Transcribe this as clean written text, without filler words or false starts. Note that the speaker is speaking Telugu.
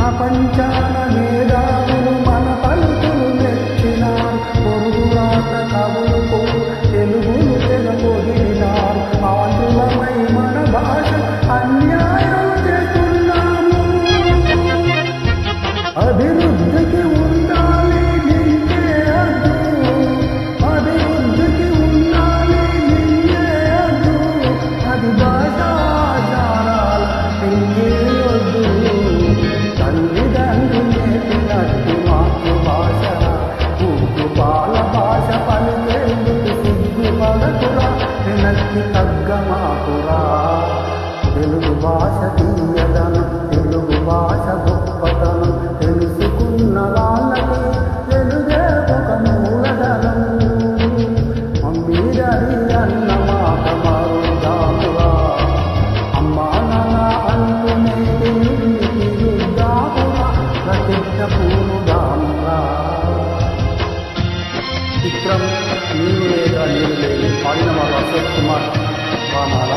ప్రపంచాన మేధావులు మన పలుకులు మెచ్చినారు. పొరుగు రాత కవులకు తెలుగును తెగొదిలినారు. ఆంధ్రులమై మన భాష అన్యాయం చేస్తున్నాము. అభివృద్ధికి ఉండాలి నిన్నే అడ్డు, అభివృద్ధికి ఉండాలి నిన్నే అడ్డు. అది భాషాచారాల పెంచేయొద్దు. తల్లిదండ్రులు నేర్పినట్టు మాతృభాష పాల భాష పలికేందుకు సిగ్గుపడకురా, వెనక్కి తగ్గమాకురా. తెలుగు భాష తీయదనం, తెలుగు భాష గొప్పతనం తెలుసుకున్న వాళ్ళకి తెలుగే ఒక మూలధనం. మమ్మీ డాడీ అన్న మాట మారుదామురా, అమ్మా నాన్న అంటూనే తిరుగుదామురా, ప్రతిజ్ఞ పూనుదామురా. చిత్రం నీరు లేదా నీరు లేదు. పాడిన వారు అశోక్ కుమార్ రామాల.